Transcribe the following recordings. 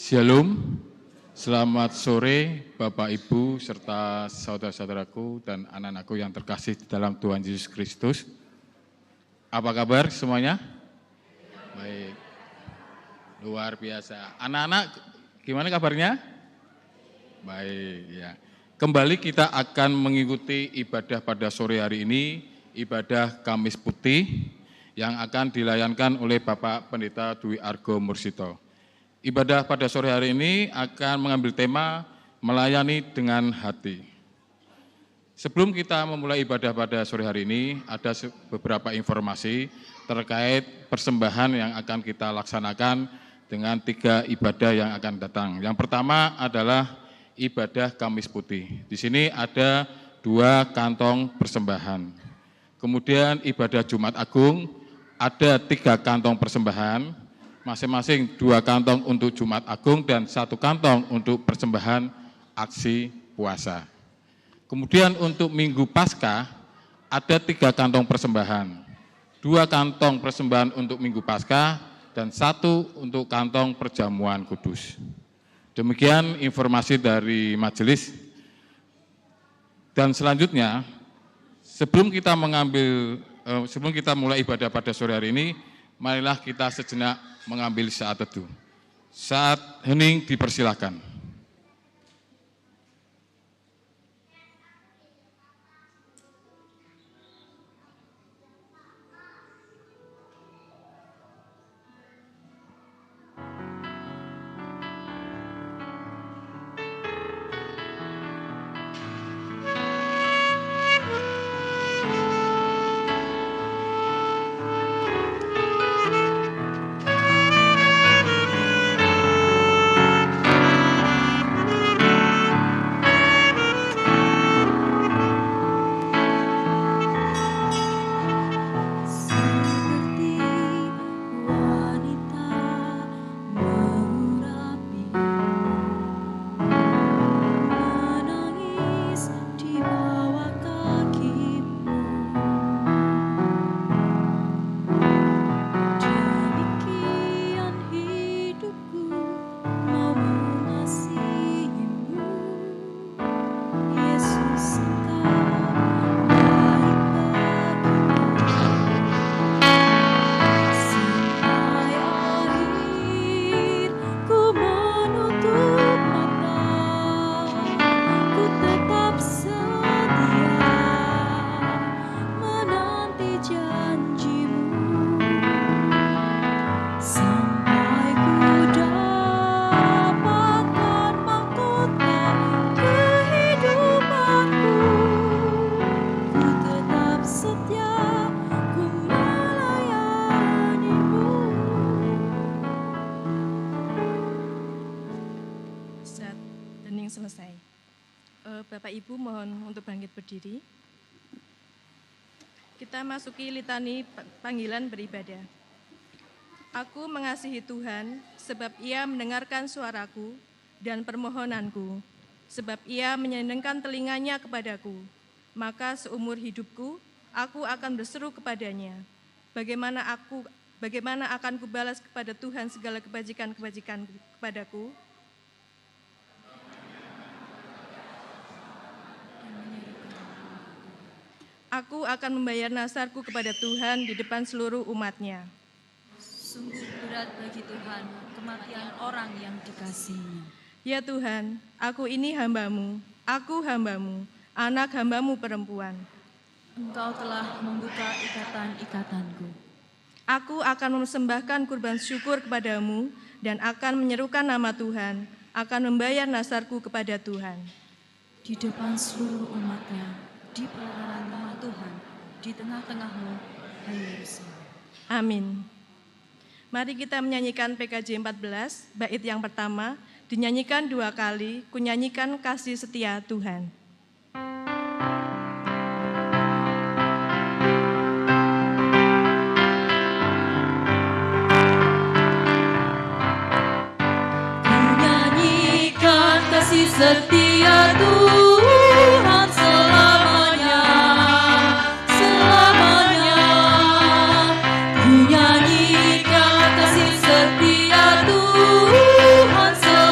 Shalom, selamat sore Bapak Ibu serta saudara-saudaraku dan anak-anakku yang terkasih di dalam Tuhan Yesus Kristus. Apa kabar semuanya? Baik, luar biasa. Anak-anak gimana kabarnya? Baik ya. Kembali kita akan mengikuti ibadah pada sore hari ini, ibadah Kamis Putih yang akan dilayankan oleh Bapak Pendeta Dwi Argo Mursito. Ibadah pada sore hari ini akan mengambil tema melayani dengan hati. Sebelum kita memulai ibadah pada sore hari ini, ada beberapa informasi terkait persembahan yang akan kita laksanakan dengan 3 ibadah yang akan datang. Yang pertama adalah ibadah Kamis Putih. Di sini ada 2 kantong persembahan. Kemudian ibadah Jumat Agung ada 3 kantong persembahan. Masing-masing 2 kantong untuk Jumat Agung dan 1 kantong untuk persembahan aksi puasa. Kemudian untuk Minggu Paskah ada 3 kantong persembahan. 2 kantong persembahan untuk Minggu Paskah dan 1 untuk kantong perjamuan kudus. Demikian informasi dari majelis. Dan selanjutnya, sebelum kita mulai ibadah pada sore hari ini, marilah kita sejenak mengambil saat teduh. Saat hening dipersilakan. Selesai. Bapak Ibu mohon untuk bangkit berdiri. Kita masuki litani panggilan beribadah. Aku mengasihi Tuhan sebab Ia mendengarkan suaraku dan permohonanku, sebab Ia menyenangkan telinganya kepadaku. Maka seumur hidupku aku akan berseru kepadanya. Bagaimana akan kubalas kepada Tuhan segala kebajikan-kebajikan kepadaku? Aku akan membayar nasarku kepada Tuhan di depan seluruh umat-Nya. Sungguh berat bagi Tuhan kematian orang yang dikasihi-Nya. Ya Tuhan, aku ini hamba-Mu, anak hamba-Mu perempuan. Engkau telah membuka ikatan-ikatanku. Aku akan mempersembahkan kurban syukur kepadamu dan akan menyerukan nama Tuhan, akan membayar nasarku kepada Tuhan. Di depan seluruh umat-Nya, di pelayanan nama Tuhan, di tengah-tengahmu, hai Yerusalem. Amin. Mari kita menyanyikan PKJ 14, bait yang pertama, dinyanyikan 2 kali, kunyanyikan kasih setia Tuhan. Kunyanyikan kasih setia Tuhan selamanya, selamanya. Kunyanyikan kasih setia Tuhan selamanya.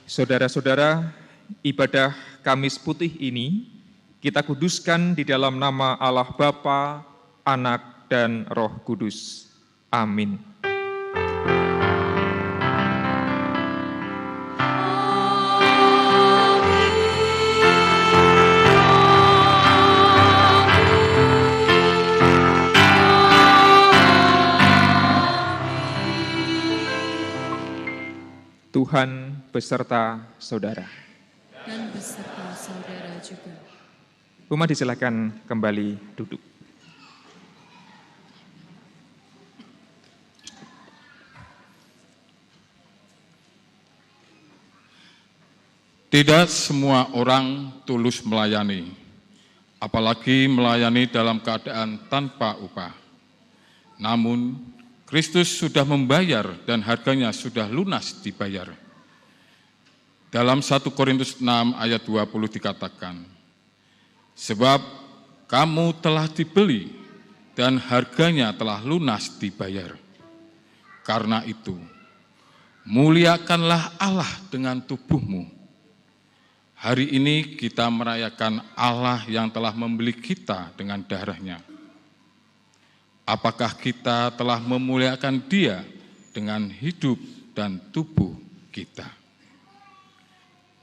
Saudara-saudara, ibadah Kamis Putih ini kita kuduskan di dalam nama Allah Bapa, Anak, dan Roh Kudus. Amin. Tuhan beserta saudara. Dan beserta saudara juga. Umat disilakan kembali duduk. Tidak semua orang tulus melayani, apalagi melayani dalam keadaan tanpa upah. Namun, Kristus sudah membayar dan harganya sudah lunas dibayar. Dalam 1 Korintus 6 ayat 20 dikatakan, sebab kamu telah dibeli dan harganya telah lunas dibayar. Karena itu, muliakanlah Allah dengan tubuhmu. Hari ini kita merayakan Allah yang telah membeli kita dengan darahnya. Apakah kita telah memuliakan Dia dengan hidup dan tubuh kita?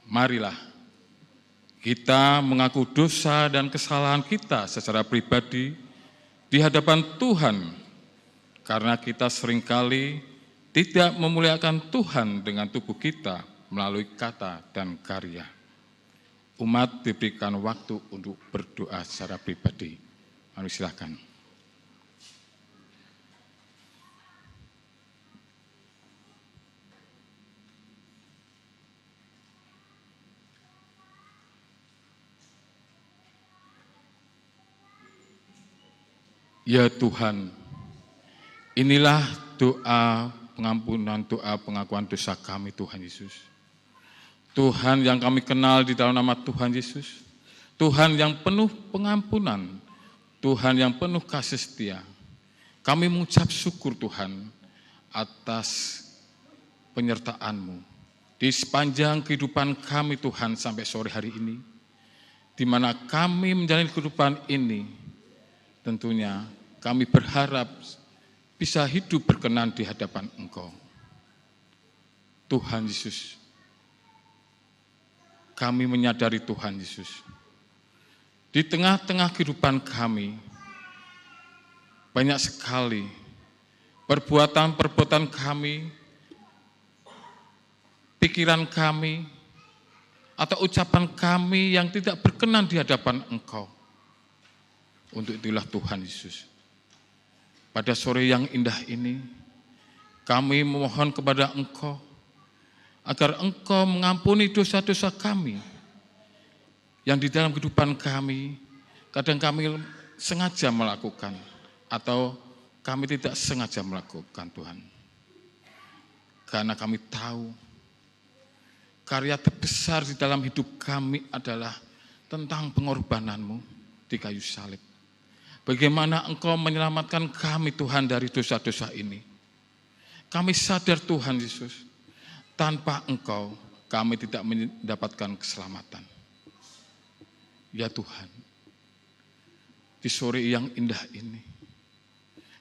Marilah kita mengaku dosa dan kesalahan kita secara pribadi di hadapan Tuhan, karena kita seringkali tidak memuliakan Tuhan dengan tubuh kita melalui kata dan karya. Umat diberikan waktu untuk berdoa secara pribadi. Mari silakan. Ya Tuhan, inilah doa pengampunan, doa pengakuan dosa kami Tuhan Yesus. Tuhan yang kami kenal di dalam nama Tuhan Yesus. Tuhan yang penuh pengampunan, Tuhan yang penuh kasih setia. Kami mengucap syukur Tuhan atas penyertaan-Mu di sepanjang kehidupan kami Tuhan sampai sore hari ini, di mana kami menjalani kehidupan ini. Tentunya kami berharap bisa hidup berkenan di hadapan Engkau. Tuhan Yesus, kami menyadari Tuhan Yesus, di tengah-tengah kehidupan kami, banyak sekali perbuatan-perbuatan kami, pikiran kami, atau ucapan kami yang tidak berkenan di hadapan Engkau. Untuk itulah Tuhan Yesus, pada sore yang indah ini, kami memohon kepada Engkau, agar Engkau mengampuni dosa-dosa kami, yang di dalam kehidupan kami, kadang kami sengaja melakukan, atau kami tidak sengaja melakukan Tuhan. Karena kami tahu, karya terbesar di dalam hidup kami adalah tentang pengorbanan-Mu di kayu salib. Bagaimana Engkau menyelamatkan kami Tuhan dari dosa-dosa ini. Kami sadar Tuhan Yesus, tanpa Engkau kami tidak mendapatkan keselamatan. Ya Tuhan, di sore yang indah ini,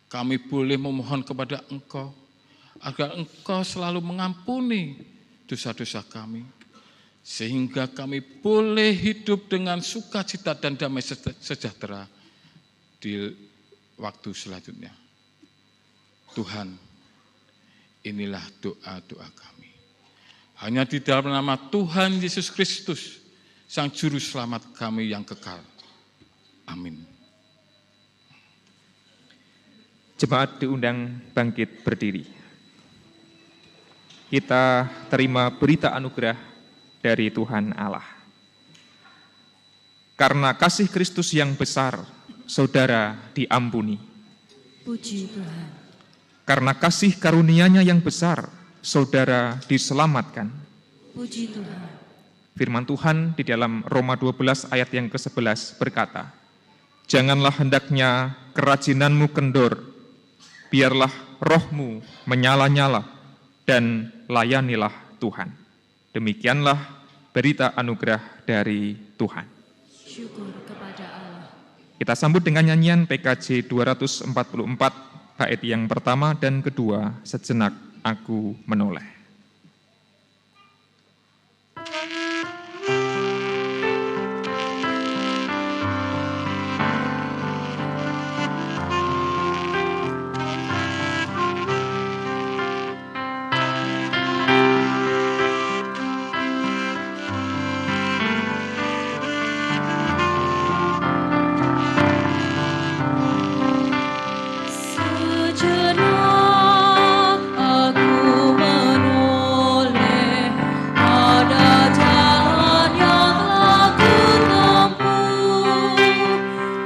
kami boleh memohon kepada Engkau, agar Engkau selalu mengampuni dosa-dosa kami, sehingga kami boleh hidup dengan sukacita dan damai sejahtera di waktu selanjutnya. Tuhan, inilah doa-doa kami. Hanya di dalam nama Tuhan Yesus Kristus, Sang Juru Selamat kami yang kekal. Amin. Jemaat diundang bangkit berdiri. Kita terima berita anugerah dari Tuhan Allah. Karena kasih Kristus yang besar, saudara diampuni. Puji Tuhan. Karena kasih karunia-Nya yang besar, saudara diselamatkan. Puji Tuhan. Firman Tuhan di dalam Roma 12 ayat yang ke-11 berkata, janganlah hendaknya kerajinanmu kendor, biarlah rohmu menyala-nyala, dan layanilah Tuhan. Demikianlah berita anugerah dari Tuhan. Syukur kepada Allah. Kita sambut dengan nyanyian PKJ 244, bait yang pertama dan kedua, Sejenak Aku Menoleh. Sejenak aku menoleh pada jalan yang aku tempuh.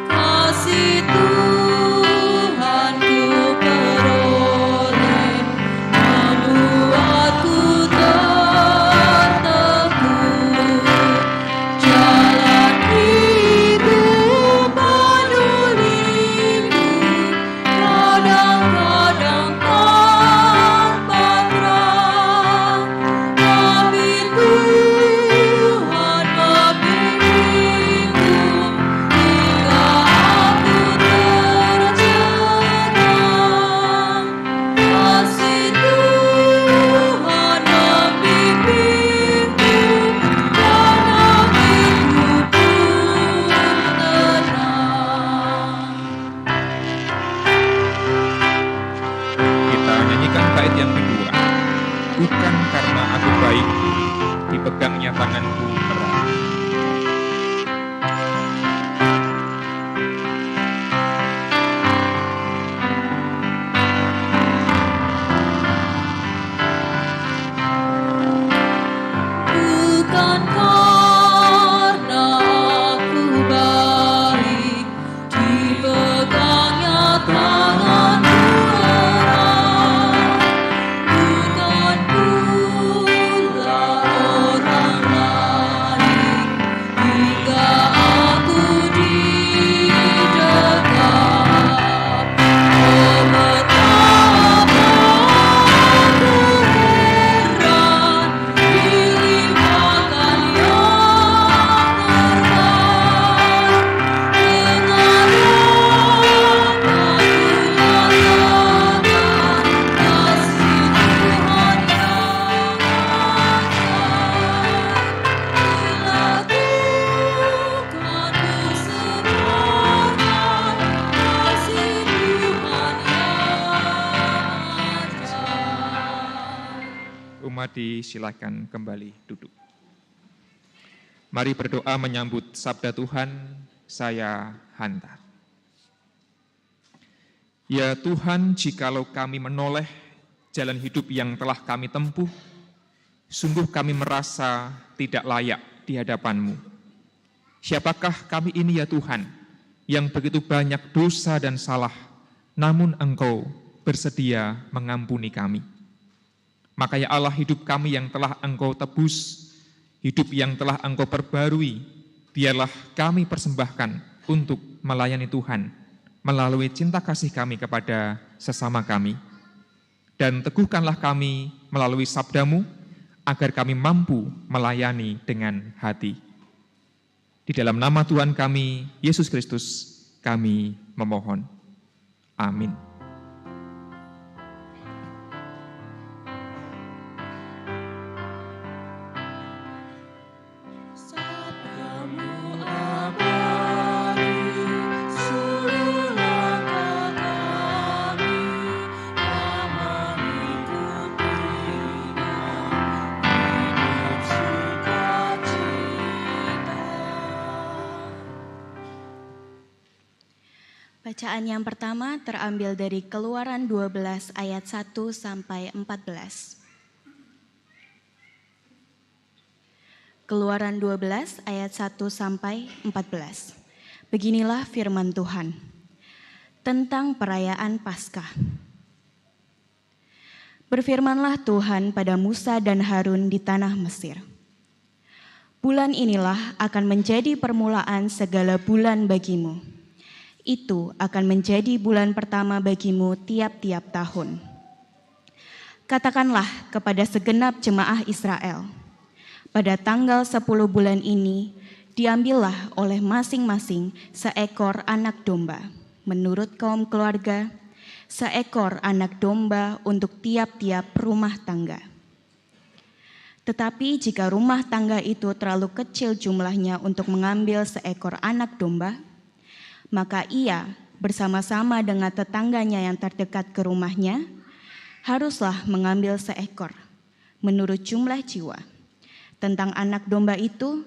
Kasih Tuhan ku peroleh, membuatku terteguh. Jalan hidup menuliku, kadang-kadang tanpa terang, tapi Tuhan membimbingku hingga aku tercengang. Kasih Tuhan membimbingku dan hatiku pun tenang. Kita nyanyikan bait yang kedua. Bukan karena aku baik, dipegangnya tanganku erat. Bukan karena aku baik, dipegangnya tanganku erat. Bukan pula orang lain, hingga aku didekap. Oh, betapa aku heran, dilimpahkan yang terbaik. Dengan apa ku nyatakan kasih Tuhan yang ajaib. Dilakukan ku semuanya, kasih Tuhan yang ajaib. Umat disilakan kembali duduk. Mari berdoa menyambut sabda Tuhan, saya hantar. Ya Tuhan, jikalau kami menoleh jalan hidup yang telah kami tempuh, sungguh kami merasa tidak layak di hadapan-Mu. Siapakah kami ini ya Tuhan, yang begitu banyak dosa dan salah, namun Engkau bersedia mengampuni kami. Maka ya Allah, hidup kami yang telah Engkau tebus, hidup yang telah Engkau perbarui, biarlah kami persembahkan untuk melayani Tuhan, melalui cinta kasih kami kepada sesama kami. Dan teguhkanlah kami melalui sabda-Mu, agar kami mampu melayani dengan hati. Di dalam nama Tuhan kami, Yesus Kristus, kami memohon. Amin. Sabdamu abadi, seluruh langkah kami, yang mengikutinya, hidup sukacita. Bacaan yang pertama terambil dari Keluaran 12 ayat 1 sampai 14. Keluaran 12 ayat 1 sampai 14. Beginilah firman Tuhan tentang perayaan Paskah. Berfirmanlah Tuhan pada Musa dan Harun di tanah Mesir. Bulan inilah akan menjadi permulaan segala bulan bagimu. Itu akan menjadi bulan pertama bagimu tiap-tiap tahun. Katakanlah kepada segenap jemaah Israel, Pada tanggal 10 bulan ini, diambillah oleh masing-masing seekor anak domba, menurut kaum keluarga, seekor anak domba untuk tiap-tiap rumah tangga. Tetapi jika rumah tangga itu terlalu kecil jumlahnya untuk mengambil seekor anak domba, maka ia bersama-sama dengan tetangganya yang terdekat ke rumahnya haruslah mengambil seekor menurut jumlah jiwa. Tentang anak domba itu,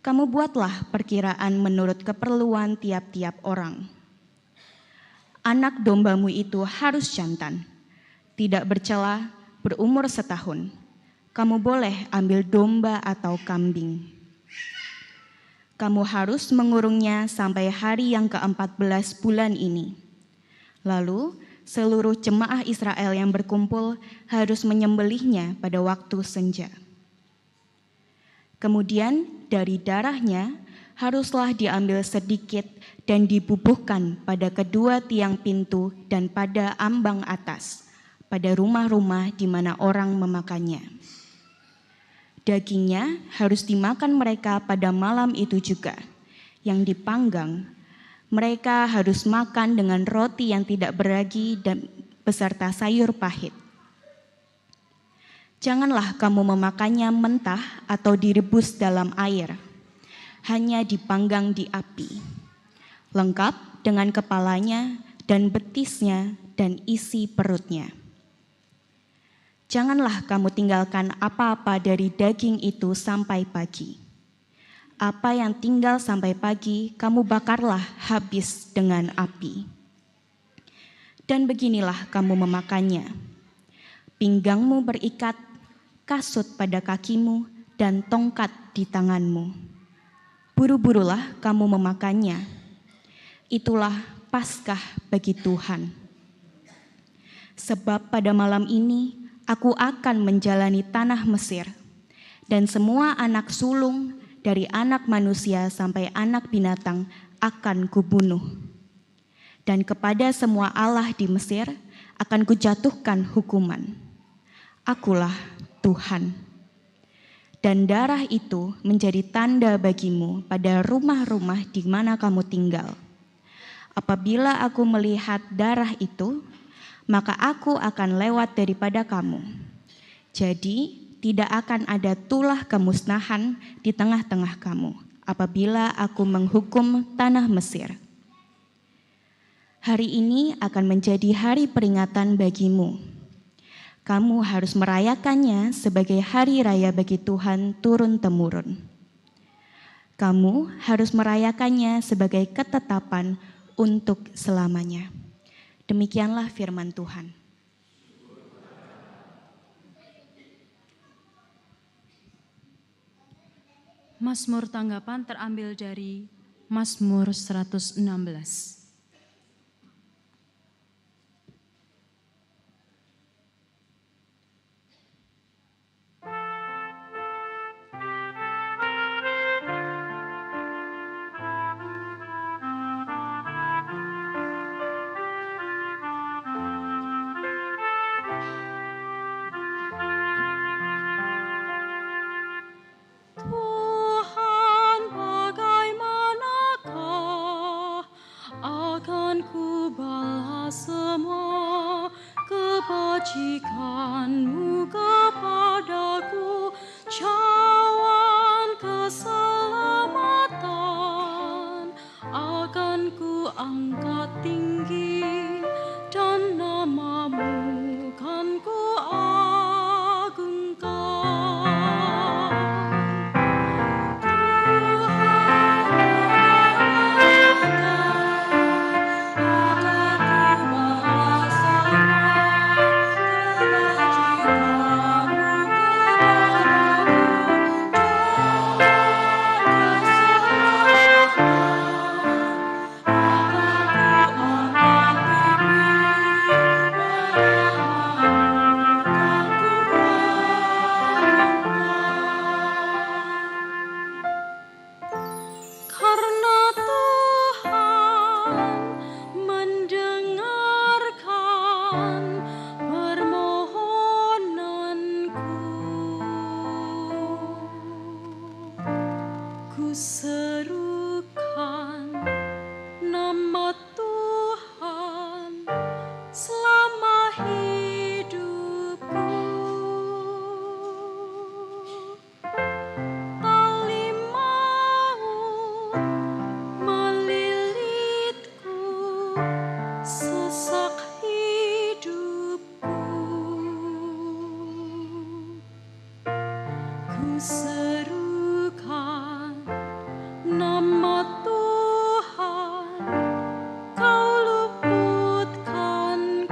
kamu buatlah perkiraan menurut keperluan tiap-tiap orang. Anak dombamu itu harus jantan, tidak bercela, berumur 1 tahun. Kamu boleh ambil domba atau kambing. Kamu harus mengurungnya sampai hari yang ke-14 bulan ini. Lalu, seluruh jemaah Israel yang berkumpul harus menyembelihnya pada waktu senja. Kemudian dari darahnya haruslah diambil sedikit dan dibubuhkan pada kedua tiang pintu dan pada ambang atas, pada rumah-rumah di mana orang memakannya. Dagingnya harus dimakan mereka pada malam itu juga. Yang dipanggang, mereka harus makan dengan roti yang tidak beragi dan beserta sayur pahit. Janganlah kamu memakannya mentah atau direbus dalam air, hanya dipanggang di api, lengkap dengan kepalanya dan betisnya dan isi perutnya. Janganlah kamu tinggalkan apa-apa dari daging itu sampai pagi. Apa yang tinggal sampai pagi, kamu bakarlah habis dengan api. Dan beginilah kamu memakannya. Pinggangmu berikat, kasut pada kakimu, dan tongkat di tanganmu. Buru-burulah kamu memakannya. Itulah Paskah bagi Tuhan. Sebab pada malam ini aku akan menjalani tanah Mesir, dan semua anak sulung dari anak manusia sampai anak binatang akan kubunuh. Dan kepada semua Allah di Mesir akan kujatuhkan hukuman. Akulah Tuhan. Dan darah itu menjadi tanda bagimu pada rumah-rumah di mana kamu tinggal. Apabila aku melihat darah itu, maka aku akan lewat daripada kamu. Jadi tidak akan ada tulah kemusnahan di tengah-tengah kamu apabila aku menghukum tanah Mesir. Hari ini akan menjadi hari peringatan bagimu. Kamu harus merayakannya sebagai hari raya bagi Tuhan turun-temurun. Kamu harus merayakannya sebagai ketetapan untuk selamanya. Demikianlah firman Tuhan. Mazmur tanggapan terambil dari Mazmur 116. Kebajikan-Mu kepadaku, cawan keselamatan, akan ku angkat tinggi, dan nama-Mu kan ku agungkan. Tuhan serukan nama Tuhan selama hidupku. Tali maut melilitku, sesak hidupku. Ku serukan nama Tuhan, Kau luputkanku.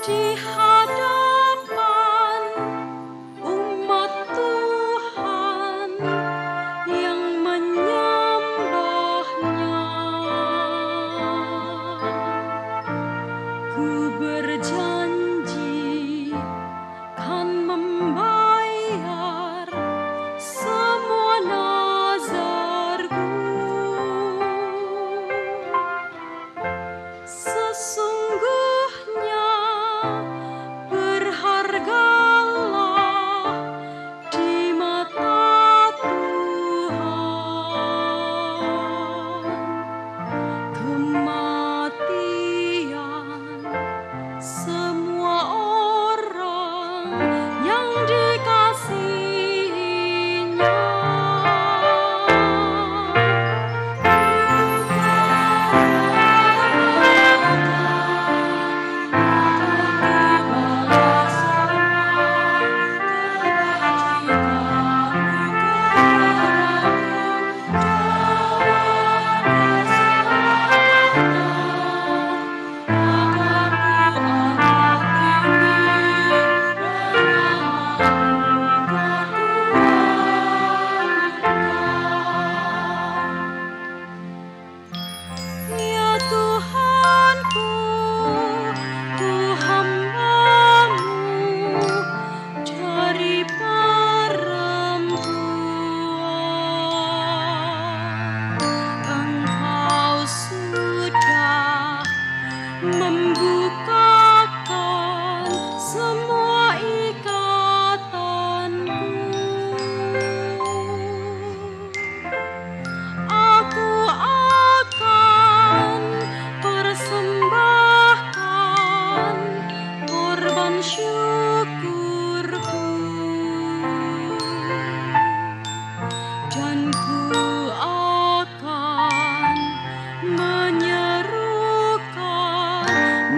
Di hadapan umat Tuhan yang menyembahnya, ku berjanji kan membayar semua nazarku. Sesungguhnya berhargalah di mata Tuhan kematian semua orang yang dikasihinya. Ya Tuhanku, ku hamba-Mu dari perempuan. Engkau sudah membukakan semua ikatanku. Aku akan persembahkan korban syukurku, dan ku akan menyerukan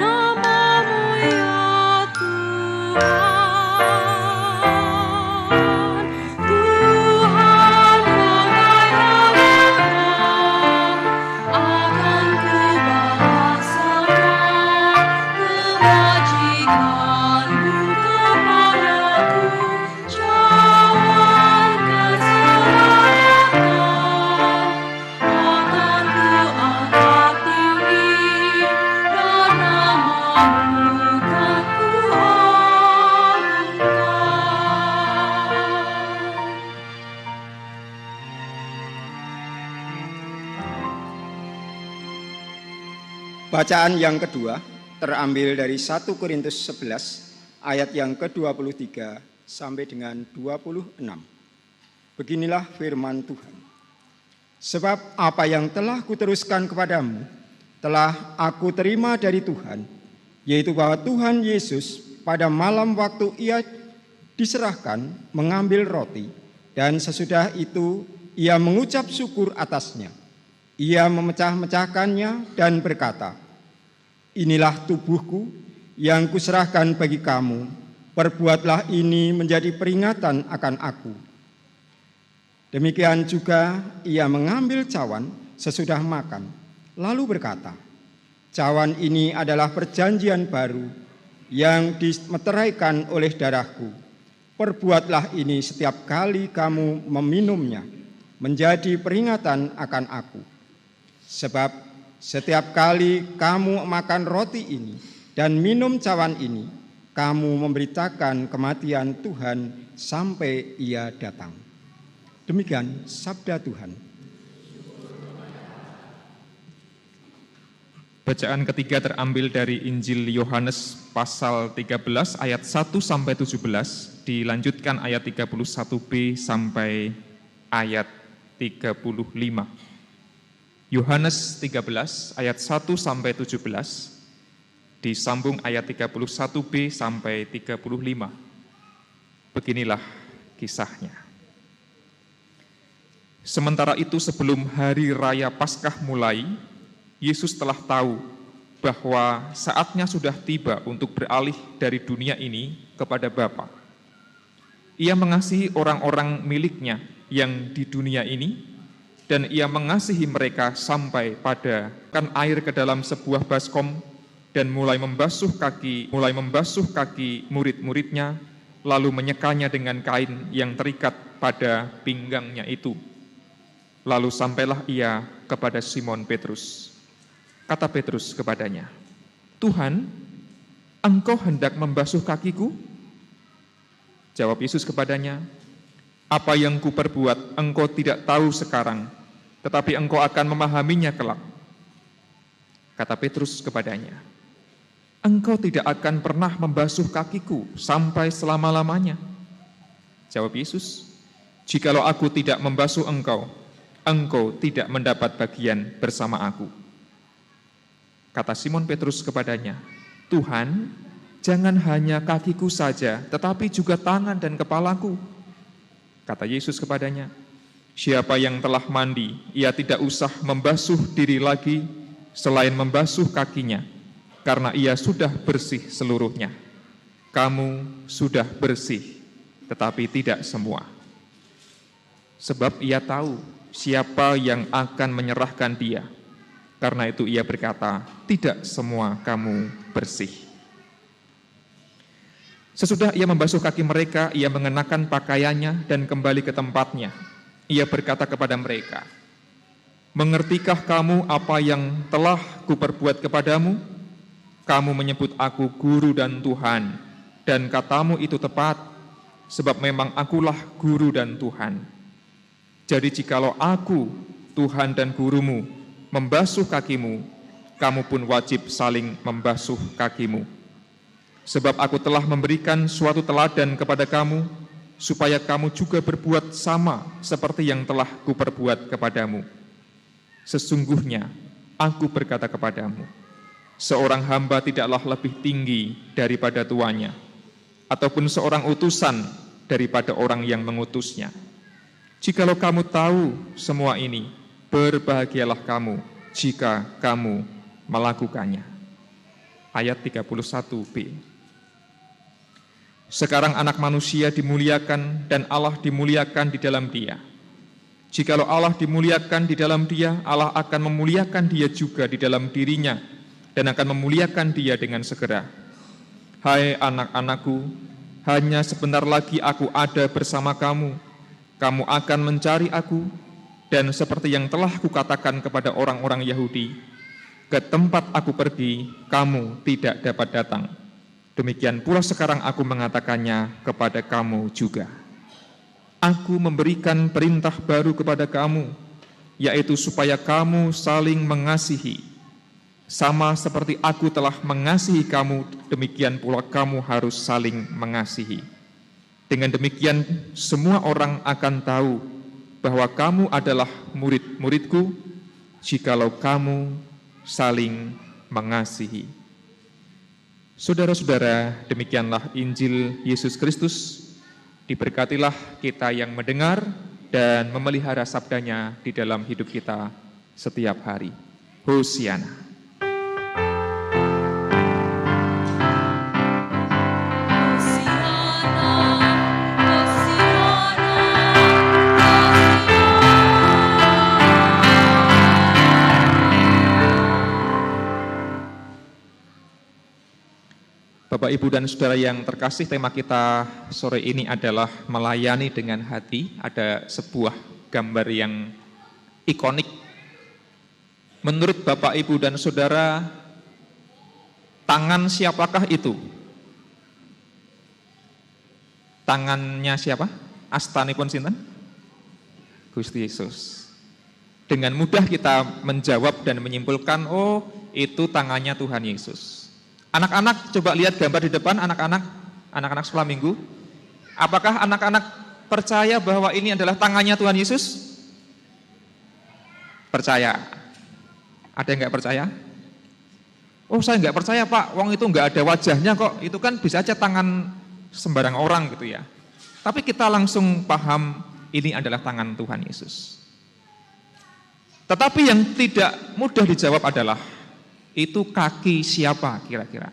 nama-Mu ya Tuhan. Tuhan akan ku bahasakan kebajikan-Mu kepadaku, jalan keselamatan akan ku angkat tinggi, dan nama-Mu kan ku agungkan. Bacaan yang kedua terambil dari 1 Korintus 11 ayat yang ke-23 sampai dengan 26. Beginilah firman Tuhan. Sebab apa yang telah kuteruskan kepadamu telah aku terima dari Tuhan, yaitu bahwa Tuhan Yesus pada malam waktu Ia diserahkan mengambil roti, dan sesudah itu Ia mengucap syukur atasnya. Ia memecah-mecahkannya dan berkata, "Inilah tubuhku yang kuserahkan bagi kamu. Perbuatlah ini menjadi peringatan akan aku." Demikian juga Ia mengambil cawan sesudah makan, lalu berkata, "Cawan ini adalah perjanjian baru yang dimeteraikan oleh darahku. Perbuatlah ini setiap kali kamu meminumnya, menjadi peringatan akan aku. Sebab setiap kali kamu makan roti ini dan minum cawan ini, kamu memberitakan kematian Tuhan sampai Ia datang. Demikian sabda Tuhan. Bacaan ketiga terambil dari Injil Yohanes pasal 13 ayat 1 sampai 17, dilanjutkan ayat 31b sampai ayat 35. Yohanes 13 ayat 1 sampai 17, disambung ayat 31b sampai 35. Beginilah kisahnya. Sementara itu sebelum hari raya Paskah mulai, Yesus telah tahu bahwa saatnya sudah tiba untuk beralih dari dunia ini kepada Bapa. Ia mengasihi orang-orang miliknya yang di dunia ini, dan ia mengasihi mereka sampai pada kan air ke dalam sebuah baskom dan mulai membasuh kaki murid-muridnya, lalu menyekanya dengan kain yang terikat pada pinggangnya itu. Lalu sampailah ia kepada Simon Petrus. Kata Petrus kepadanya, "Tuhan, Engkau hendak membasuh kakiku?" Jawab Yesus kepadanya, "Apa yang kuperbuat engkau tidak tahu sekarang, tetapi engkau akan memahaminya kelak." Kata Petrus kepadanya, "Engkau tidak akan pernah membasuh kakiku sampai selama-lamanya." Jawab Yesus, "Jikalau aku tidak membasuh engkau, engkau tidak mendapat bagian bersama aku." Kata Simon Petrus kepadanya, "Tuhan, jangan hanya kakiku saja, tetapi juga tangan dan kepalaku." Kata Yesus kepadanya, "Siapa yang telah mandi, ia tidak usah membasuh diri lagi selain membasuh kakinya, karena ia sudah bersih seluruhnya. Kamu sudah bersih, tetapi tidak semua." Sebab ia tahu siapa yang akan menyerahkan dia. Karena itu ia berkata, "Tidak semua kamu bersih." Sesudah ia membasuh kaki mereka, ia mengenakan pakaiannya dan kembali ke tempatnya. Ia berkata kepada mereka, "Mengertikah kamu apa yang telah kuperbuat kepadamu? Kamu menyebut aku guru dan Tuhan, dan katamu itu tepat, sebab memang akulah guru dan Tuhan. Jadi jikalau aku, Tuhan dan gurumu, membasuh kakimu, kamu pun wajib saling membasuh kakimu. Sebab aku telah memberikan suatu teladan kepada kamu, supaya kamu juga berbuat sama seperti yang telah kuperbuat kepadamu. Sesungguhnya aku berkata kepadamu, seorang hamba tidaklah lebih tinggi daripada tuannya, ataupun seorang utusan daripada orang yang mengutusnya. Jikalau kamu tahu semua ini, berbahagialah kamu jika kamu melakukannya." Ayat 31b. Sekarang anak manusia dimuliakan dan Allah dimuliakan di dalam dia. Jikalau Allah dimuliakan di dalam dia, Allah akan memuliakan dia juga di dalam dirinya dan akan memuliakan dia dengan segera. Hai anak-anakku, hanya sebentar lagi aku ada bersama kamu. Kamu akan mencari aku, dan seperti yang telah kukatakan kepada orang-orang Yahudi, ke tempat aku pergi, kamu tidak dapat datang. Demikian pula sekarang aku mengatakannya kepada kamu juga. Aku memberikan perintah baru kepada kamu, yaitu supaya kamu saling mengasihi. Sama seperti aku telah mengasihi kamu, demikian pula kamu harus saling mengasihi. Dengan demikian, semua orang akan tahu bahwa kamu adalah murid-muridku, jikalau kamu saling mengasihi. Saudara-saudara, demikianlah Injil Yesus Kristus. Diberkatilah kita yang mendengar dan memelihara sabdanya di dalam hidup kita setiap hari. Hosiana. Bapak Bapak, Ibu, dan Saudara yang terkasih, tema kita sore ini adalah melayani dengan hati. Ada sebuah gambar yang ikonik. Menurut Bapak, Ibu, dan Saudara, tangan siapakah itu? Tangannya siapa? Astanipun sinten? Gusti Yesus. Dengan mudah kita menjawab dan menyimpulkan, oh itu tangannya Tuhan Yesus. Anak-anak coba lihat gambar di depan, anak-anak sekolah minggu. Apakah anak-anak percaya bahwa ini adalah tangannya Tuhan Yesus? Percaya. Ada yang nggak percaya? Oh saya nggak percaya Pak, wong itu nggak ada wajahnya kok. Itu kan bisa aja tangan sembarang orang gitu ya. Tapi kita langsung paham ini adalah tangan Tuhan Yesus. Tetapi yang tidak mudah dijawab adalah, itu kaki siapa kira-kira?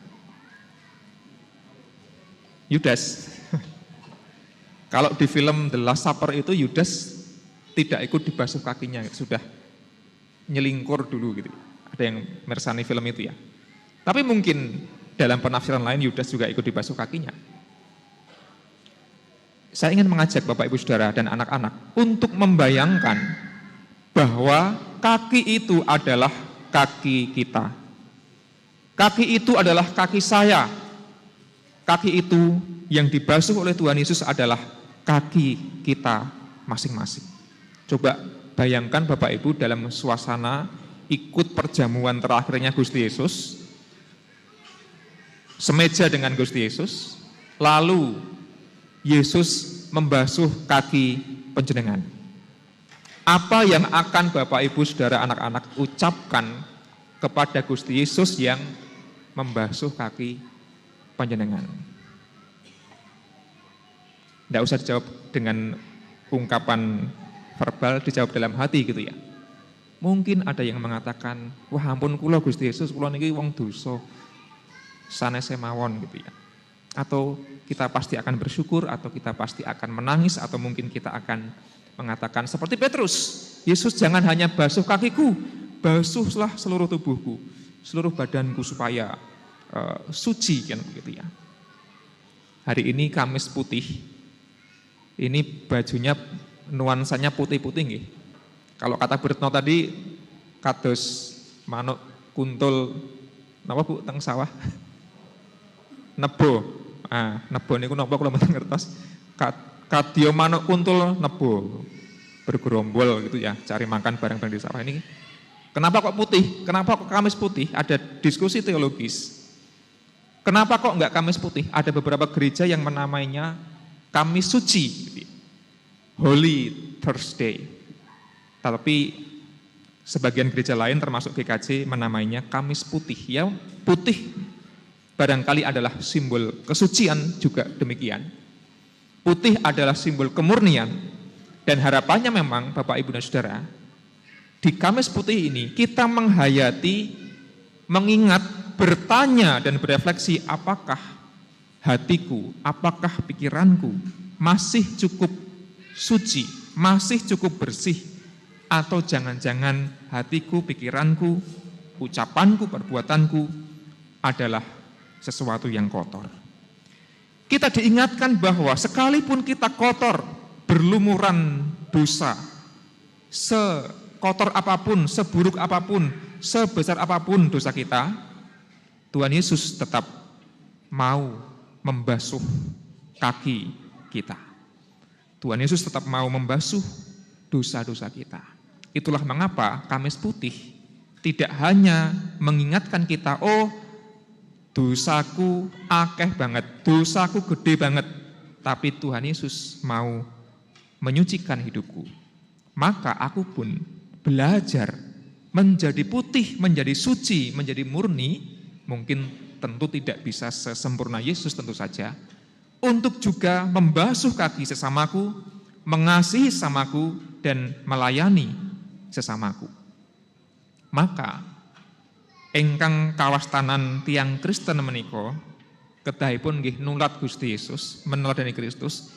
Yudas. Kalau di film The Last Supper itu Yudas tidak ikut dibasuh kakinya, sudah nyelingkur dulu gitu. Ada yang mersani film itu ya. Tapi mungkin dalam penafsiran lain Yudas juga ikut dibasuh kakinya. Saya ingin mengajak Bapak, Ibu, Saudara, dan anak-anak untuk membayangkan bahwa kaki itu adalah kaki kita. Kaki itu adalah kaki saya. Kaki itu yang dibasuh oleh Tuhan Yesus adalah kaki kita masing-masing. Coba bayangkan Bapak, Ibu, dalam suasana ikut perjamuan terakhirnya Gusti Yesus, semeja dengan Gusti Yesus, lalu Yesus membasuh kaki panjenengan. Apa yang akan Bapak, Ibu, Saudara, anak-anak ucapkan kepada Gusti Yesus yang membasuh kaki panjenengan? Tidak usah dijawab dengan ungkapan verbal, dijawab dalam hati gitu ya. Mungkin ada yang mengatakan, wah ampun kula Gusti Yesus, kula niki wong dosa, sanese mawon gitu ya. Atau kita pasti akan bersyukur, atau kita pasti akan menangis, atau mungkin kita akan mengatakan seperti Petrus, Yesus jangan hanya basuh kakiku, basuhlah seluruh tubuhku, seluruh badanku supaya suci kan begitu ya. Hari ini Kamis putih, ini bajunya nuansanya putih-putih nggih. Kalau kata Bu Retno tadi kados manuk kuntul napa Bu teng sawah? Nebo. Ah, nebo niku napa kula mboten ngertos. Kadya manuk kuntul nebo. Bergerombol gitu ya, cari makan bareng-bareng di sawah ini. Kenapa kok putih? Kenapa kok Kamis putih? Ada diskusi teologis. Kenapa kok enggak Kamis putih? Ada beberapa gereja yang menamainya Kamis suci, Holy Thursday. Tapi sebagian gereja lain termasuk GKJ menamainya Kamis putih. Ya putih barangkali adalah simbol kesucian juga demikian. Putih adalah simbol kemurnian. Dan harapannya memang Bapak, Ibu, dan Saudara, di Kamis putih ini kita menghayati, mengingat, bertanya dan berefleksi apakah hatiku, apakah pikiranku masih cukup suci, masih cukup bersih, atau jangan-jangan hatiku, pikiranku, ucapanku, perbuatanku adalah sesuatu yang kotor. Kita diingatkan bahwa sekalipun kita kotor, berlumuran dosa, sekotor apapun, seburuk apapun, sebesar apapun dosa kita, Tuhan Yesus tetap mau membasuh kaki kita. Tuhan Yesus tetap mau membasuh dosa-dosa kita. Itulah mengapa Kamis Putih tidak hanya mengingatkan kita, oh dosaku akeh banget, dosaku gede banget, tapi Tuhan Yesus mau menyucikan hidupku. Maka aku pun belajar menjadi putih, menjadi suci, menjadi murni. Mungkin tentu tidak bisa sesempurna Yesus tentu saja, untuk juga membasuh kaki sesamaku, mengasihi sesamaku, dan melayani sesamaku. Maka ingkang kawastanan tiang Kristen menika kedahipun nggih nulat Gusti Yesus, meneladani Kristus.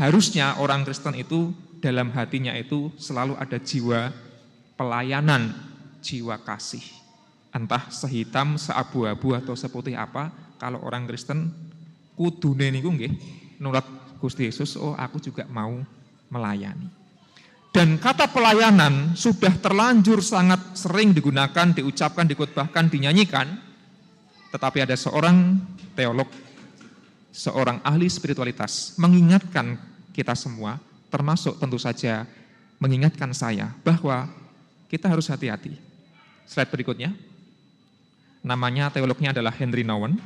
Harusnya orang Kristen itu dalam hatinya itu selalu ada jiwa pelayanan, jiwa kasih. Entah sehitam, seabu-abu, atau seputih apa, kalau orang Kristen kudune niku nggih nurut Gusti Yesus, oh aku juga mau melayani. Dan kata pelayanan sudah terlanjur sangat sering digunakan, diucapkan, dikhotbahkan, dinyanyikan. Tetapi ada seorang teolog, seorang ahli spiritualitas mengingatkan kita semua, termasuk tentu saja mengingatkan saya, bahwa kita harus hati-hati. Slide berikutnya. Namanya, teolognya adalah Henry Nouwen.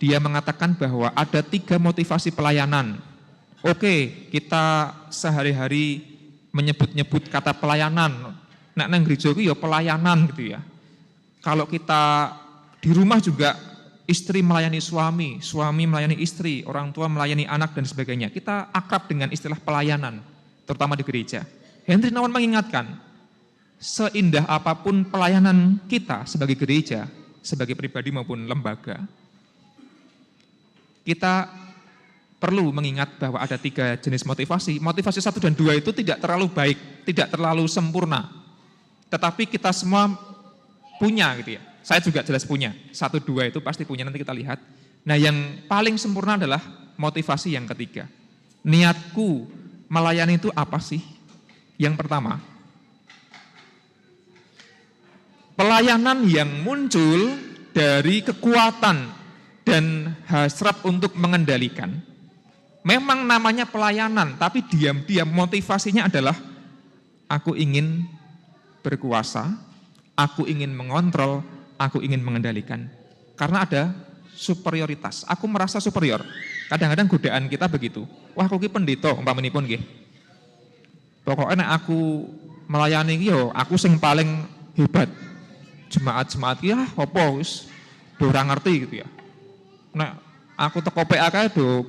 Dia mengatakan bahwa ada 3 motivasi pelayanan. Oke, kita sehari-hari menyebut-nyebut kata pelayanan. Nek nang gereja itu ya pelayanan gitu ya. Kalau kita di rumah juga istri melayani suami, suami melayani istri, orang tua melayani anak dan sebagainya. Kita akrab dengan istilah pelayanan, terutama di gereja. Henry Nouwen mengingatkan, seindah apapun pelayanan kita sebagai gereja, sebagai pribadi maupun lembaga, kita perlu mengingat bahwa ada 3 jenis motivasi. Motivasi 1 dan 2 itu tidak terlalu baik, tidak terlalu sempurna. Tetapi kita semua punya gitu ya. Saya juga jelas punya. 1, 2 itu pasti punya, nanti kita lihat. Nah, yang paling sempurna adalah motivasi yang ketiga. Niatku melayani itu apa sih? Yang pertama, pelayanan yang muncul dari kekuatan dan hasrat untuk mengendalikan. Memang namanya pelayanan, tapi diam-diam motivasinya adalah aku ingin berkuasa, aku ingin mengontrol, aku ingin mengendalikan. Karena ada superioritas, aku merasa superior. Kadang-kadang godaan kita begitu. Wah, aku ki pendeta umpamanipun nggih. Pokoknya nek aku melayani ki yo aku sing paling hebat. Jemaat-jemaat ki apa wis ora ngerti gitu ya. Nek aku teko PAK do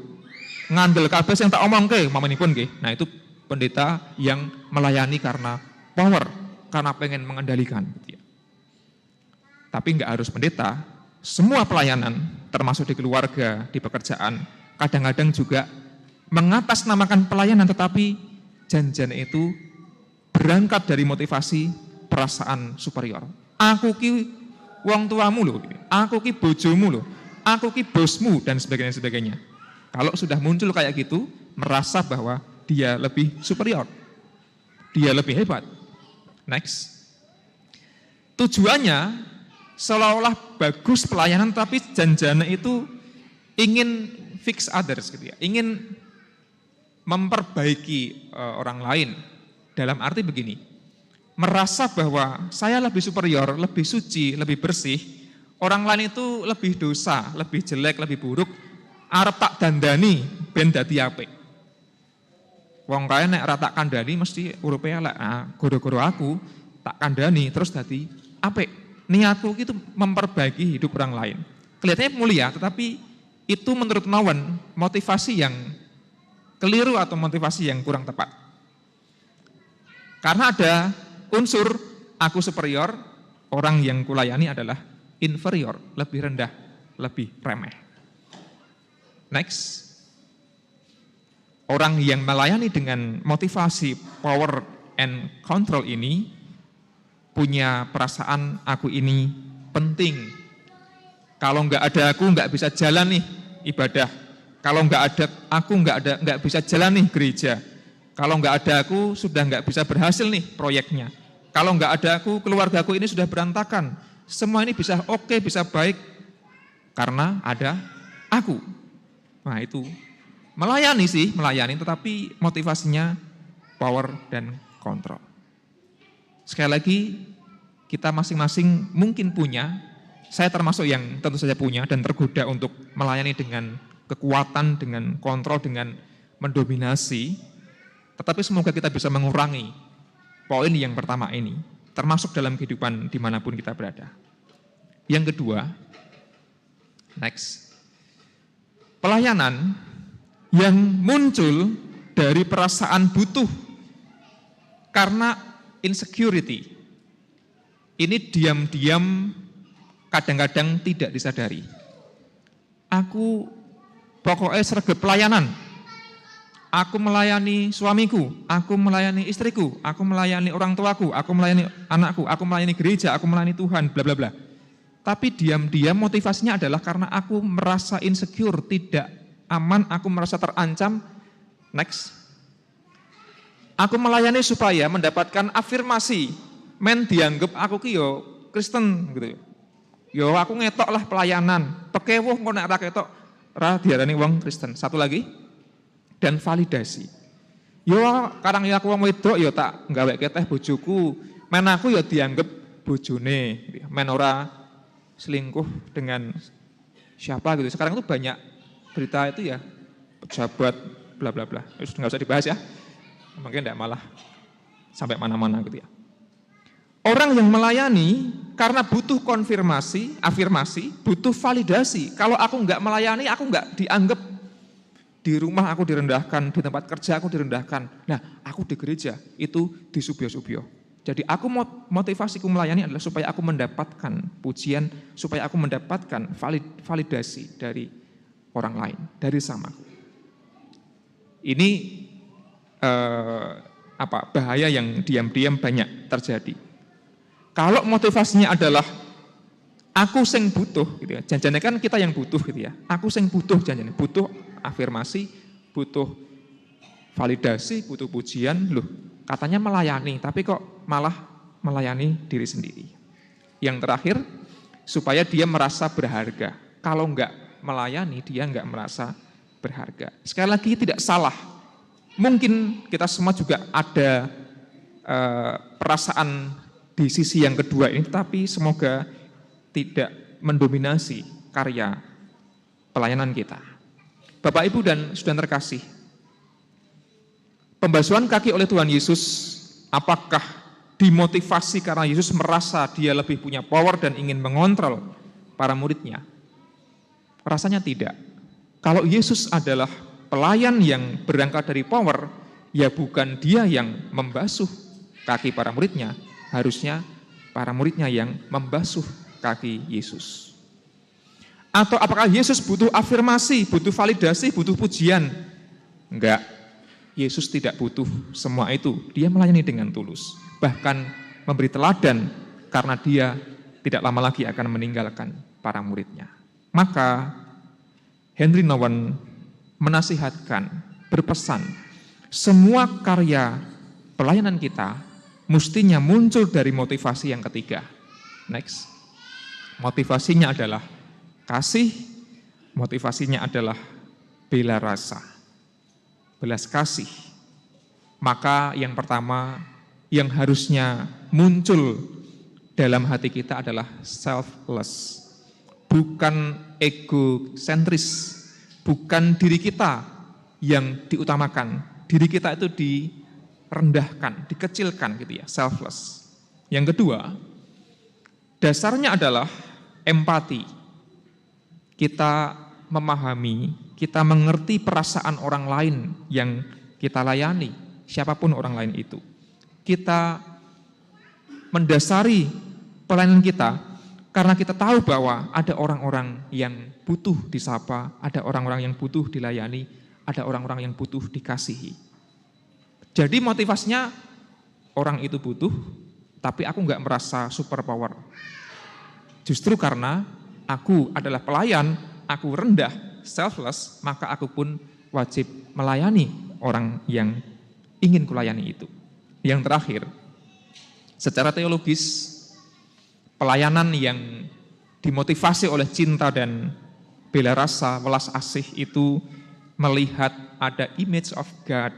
ngandel kabeh sing tak omongke umpamanipun nggih. Nah, itu pendeta yang melayani karena power, karena pengen mengendalikan gitu ya. Tapi enggak harus pendeta, semua pelayanan termasuk di keluarga, di pekerjaan, kadang-kadang juga mengatasnamakan pelayanan, tetapi janjian itu berangkat dari motivasi perasaan superior. Aku ki wong tuamu loh, aku ki bojomu loh, aku ki bosmu dan sebagainya. Kalau sudah muncul kayak gitu, merasa bahwa dia lebih superior, dia lebih hebat. Next. Tujuannya seolah-olah bagus pelayanan, tapi janjiannya itu ingin fix others gitu ya, ingin memperbaiki orang lain. Dalam arti begini, merasa bahwa saya lebih superior, lebih suci, lebih bersih, orang lain itu lebih dosa, lebih jelek, lebih buruk, arep tak dandani ben dadi apik. Wong kae nek ora tak kandhani mesti urupe elek. Goro-goro aku tak kandhani terus dadi apik. Niatku itu memperbaiki hidup orang lain. Kelihatannya mulia, tetapi itu menurut Nouwen motivasi yang keliru atau motivasi yang kurang tepat. Karena ada unsur aku superior, orang yang kulayani adalah inferior, lebih rendah, lebih remeh. Next. Orang yang melayani dengan motivasi power and control ini punya perasaan aku ini penting. Kalau enggak ada aku enggak bisa jalan nih ibadah. Kalau enggak ada aku enggak bisa jalan nih gereja. Kalau enggak ada aku sudah enggak bisa berhasil nih proyeknya. Kalau enggak ada aku keluargaku ini sudah berantakan. Semua ini bisa oke, bisa baik karena ada aku. Nah, itu melayani sih, melayani, tetapi motivasinya power dan kontrol. Sekali lagi, kita masing-masing mungkin punya, saya termasuk yang tentu saja punya dan tergoda untuk melayani dengan kekuatan, dengan kontrol, dengan mendominasi. Tetapi semoga kita bisa mengurangi poin yang pertama ini, termasuk dalam kehidupan dimanapun kita berada. Yang kedua, next. Pelayanan yang muncul dari perasaan butuh karena insecurity. Ini diam-diam kadang-kadang tidak disadari. Aku pokoknya sregep pelayanan. Aku melayani suamiku, aku melayani istriku, aku melayani orang tuaku, aku melayani anakku, aku melayani gereja, aku melayani Tuhan, bla bla bla. Tapi diam-diam motivasinya adalah karena aku merasa insecure, tidak aman, aku merasa terancam. Next. Aku melayani supaya mendapatkan afirmasi. Men dianggap aku ki yo Kristen gitu. Yo aku ngetok lah pelayanan. Pekewuh kok nek ra ketok ra diarani wong Kristen. Satu lagi. Dan validasi. Yo karang ya aku wong wedok yo tak nggawekke teh bojoku. Men aku yo dianggap bojone. Men ora selingkuh dengan siapa gitu. Sekarang itu banyak berita itu ya pejabat bla bla bla. Enggak usah dibahas ya. Mungkin tidak malah sampai mana-mana gitu ya. Orang yang melayani karena butuh konfirmasi, afirmasi, butuh validasi. Kalau aku enggak melayani, aku enggak dianggap. Di rumah aku direndahkan, di tempat kerja aku direndahkan. Nah, aku di gereja itu disubyo-subyo. Jadi aku motivasiku melayani adalah supaya aku mendapatkan pujian, supaya aku mendapatkan validasi dari orang lain, dari samaku. Ini bahaya yang diam-diam banyak terjadi. Kalau motivasinya adalah aku sing butuh gitu ya. Janjane kan kita yang butuh gitu ya. Aku sing butuh janjane, butuh afirmasi, butuh validasi, butuh pujian. Loh, katanya melayani, tapi kok malah melayani diri sendiri. Yang terakhir, supaya dia merasa berharga. Kalau enggak melayani, dia enggak merasa berharga. Sekali lagi tidak salah. Mungkin kita semua juga ada perasaan di sisi yang kedua ini, tapi semoga tidak mendominasi karya pelayanan kita. Bapak, Ibu, dan saudara terkasih, pembasuhan kaki oleh Tuhan Yesus, apakah dimotivasi karena Yesus merasa dia lebih punya power dan ingin mengontrol para muridnya? Rasanya tidak. Kalau Yesus adalah pelayan yang berangkat dari power, ya bukan dia yang membasuh kaki para muridnya, harusnya para muridnya yang membasuh kaki Yesus. Atau apakah Yesus butuh afirmasi, butuh validasi, butuh pujian? Enggak, Yesus tidak butuh semua itu. Dia melayani dengan tulus, bahkan memberi teladan karena dia tidak lama lagi akan meninggalkan para muridnya. Maka Henry Nouwen menasihatkan, berpesan, semua karya pelayanan kita mestinya muncul dari motivasi yang ketiga. Next. Motivasinya adalah kasih, motivasinya adalah bela rasa, belas kasih. Maka yang pertama yang harusnya muncul dalam hati kita adalah selfless, bukan egosentris, bukan diri kita yang diutamakan, diri kita itu direndahkan, dikecilkan gitu ya, selfless. Yang kedua, dasarnya adalah empati. Kita memahami, kita mengerti perasaan orang lain yang kita layani, siapapun orang lain itu. Kita mendasari pelayanan kita karena kita tahu bahwa ada orang-orang yang butuh disapa, ada orang-orang yang butuh dilayani, ada orang-orang yang butuh dikasihi. Jadi motivasinya orang itu butuh, tapi aku enggak merasa super power. Justru karena aku adalah pelayan, aku rendah, selfless, maka aku pun wajib melayani orang yang ingin kulayani itu. Yang terakhir, secara teologis, pelayanan yang dimotivasi oleh cinta dan bela rasa, welas asih itu melihat ada image of God,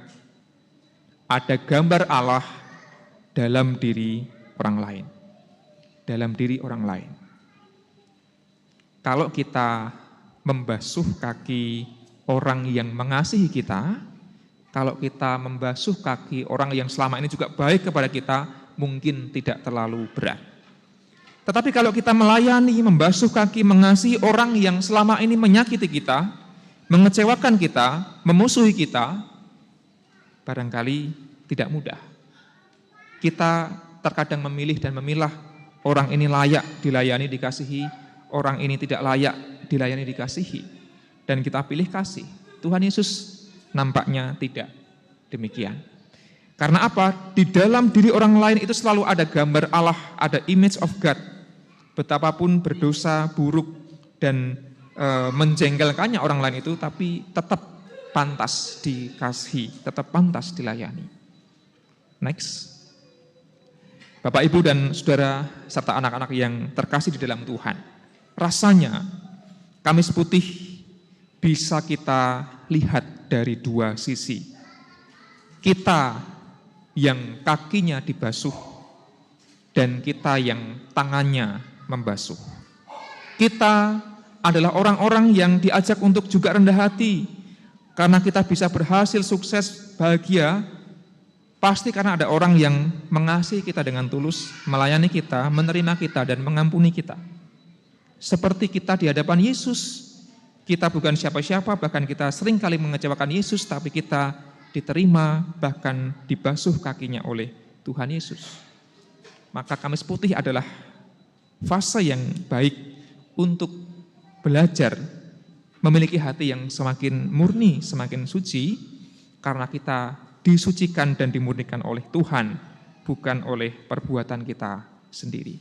ada gambar Allah dalam diri orang lain. Dalam diri orang lain. Kalau kita membasuh kaki orang yang mengasihi kita, kalau kita membasuh kaki orang yang selama ini juga baik kepada kita, mungkin tidak terlalu berat. Tetapi kalau kita melayani, membasuh kaki, mengasihi orang yang selama ini menyakiti kita, mengecewakan kita, memusuhi kita, barangkali tidak mudah. Kita terkadang memilih dan memilah, orang ini layak dilayani, dikasihi, orang ini tidak layak dilayani, dikasihi. Dan kita pilih kasih. Tuhan Yesus nampaknya tidak demikian. Karena apa? Di dalam diri orang lain itu selalu ada gambar Allah, ada image of God. betapapun berdosa, buruk, dan menjengkelkannya orang lain itu, tapi tetap pantas dikasihi, tetap pantas dilayani. Next. Bapak, Ibu, dan Saudara, serta anak-anak yang terkasih di dalam Tuhan. Rasanya Kamis Putih bisa kita lihat dari dua sisi. Kita yang kakinya dibasuh dan kita yang tangannya membasuh. Kita adalah orang-orang yang diajak untuk juga rendah hati, karena kita bisa berhasil, sukses, bahagia, pasti karena ada orang yang mengasihi kita dengan tulus, melayani kita, menerima kita, dan mengampuni kita. Seperti kita di hadapan Yesus, kita bukan siapa-siapa, bahkan kita sering kali mengecewakan Yesus, tapi kita diterima, bahkan dibasuh kakinya oleh Tuhan Yesus. Maka Kamis Putih adalah fase yang baik untuk belajar memiliki hati yang semakin murni, semakin suci, karena kita disucikan dan dimurnikan oleh Tuhan, bukan oleh perbuatan kita sendiri.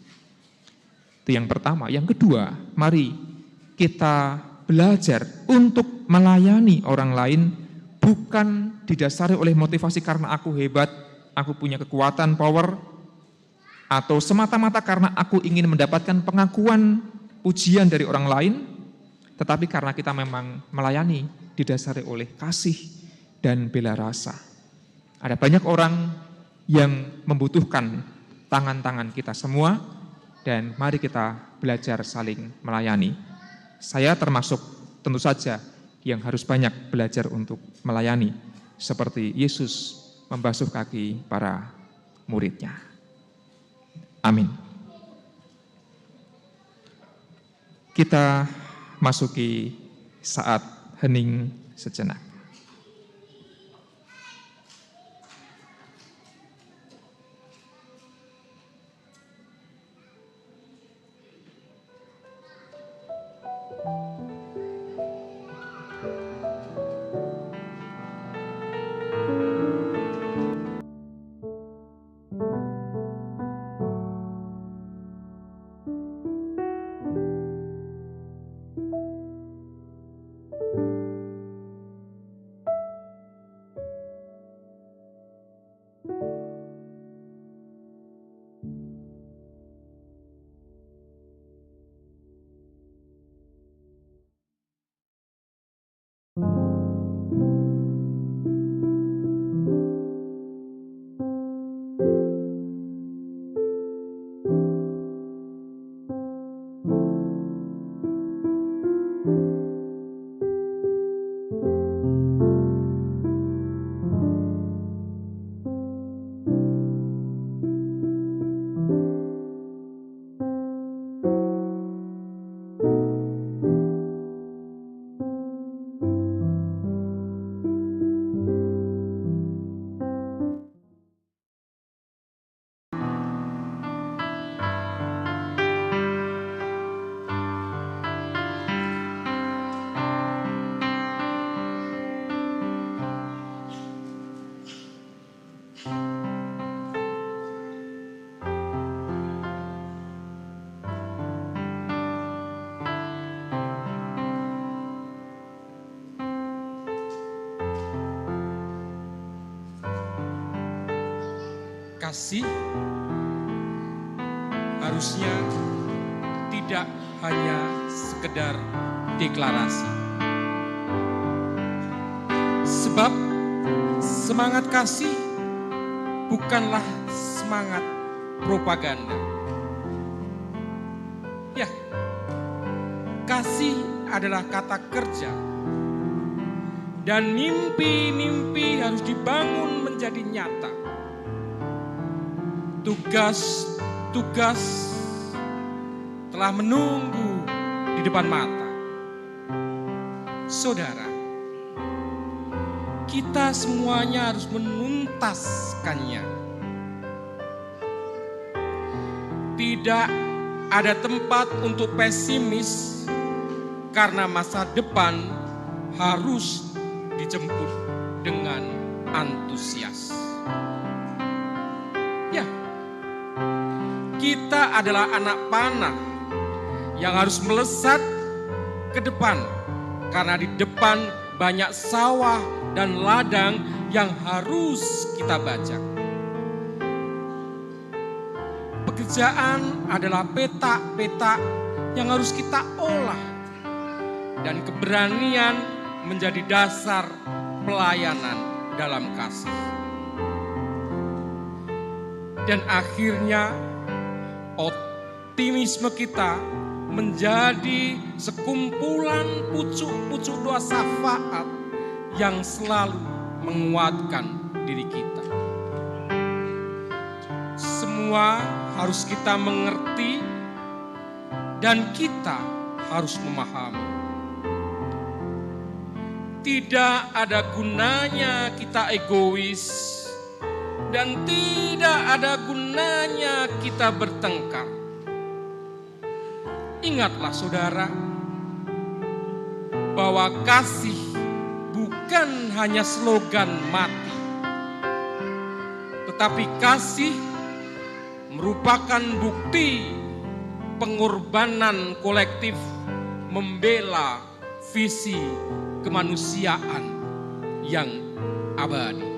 Itu yang pertama. Yang kedua, mari kita belajar untuk melayani orang lain, bukan didasari oleh motivasi karena aku hebat, aku punya kekuatan, power, atau semata-mata karena aku ingin mendapatkan pengakuan, pujian dari orang lain, tetapi karena kita memang melayani didasari oleh kasih dan bela rasa. Ada banyak orang yang membutuhkan tangan-tangan kita semua, dan mari kita belajar saling melayani. Saya termasuk tentu saja yang harus banyak belajar untuk melayani, seperti Yesus membasuh kaki para muridnya. Amin. Kita masuki saat hening sejenak. Kasih harusnya tidak hanya sekedar deklarasi. Sebab semangat kasih bukanlah semangat propaganda. Ya, kasih adalah kata kerja. Dan mimpi-mimpi harus dibangun menjadi nyata. Tugas telah menunggu di depan mata. Saudara, kita semuanya harus menuntaskannya. Tidak ada tempat untuk pesimis, karena masa depan harus dijemput dengan antusias. Ya, kita adalah anak panah yang harus melesat ke depan, karena di depan banyak sawah dan ladang yang harus kita bajak. Pekerjaan adalah peta-peta yang harus kita olah, dan keberanian menjadi dasar pelayanan dalam kasih. Dan akhirnya optimisme kita menjadi sekumpulan pucuk-pucuk doa syafaat yang selalu menguatkan diri kita. Semua harus kita mengerti dan kita harus memahami. Tidak ada gunanya kita egois dan tidak ada gunanya kita bertengkar. Ingatlah saudara, bahwa kasih bukan hanya slogan mati, tetapi kasih merupakan bukti pengorbanan kolektif membela visi kemanusiaan yang abadi.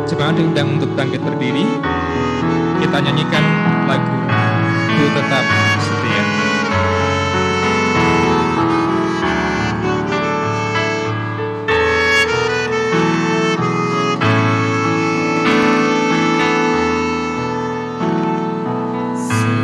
Jemaat diundang untuk bangkit berdiri. Kita nyanyikan lagu Ku Tetap Setia. Setia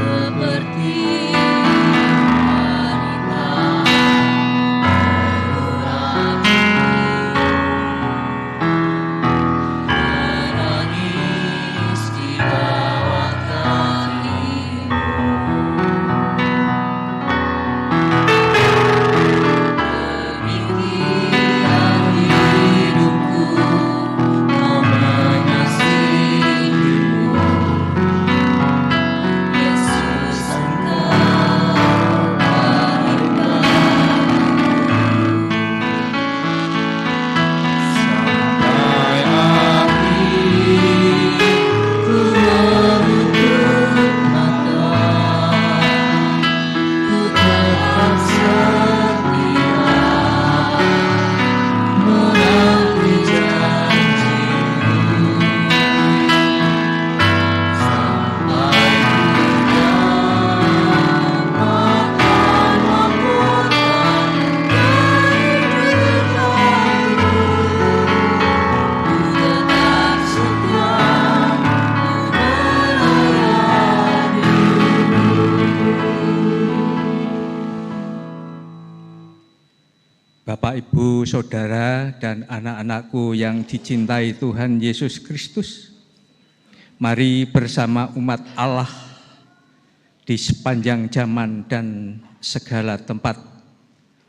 Bapak, Ibu, Saudara, dan anak-anakku yang dicintai Tuhan Yesus Kristus, mari bersama umat Allah di sepanjang zaman dan segala tempat,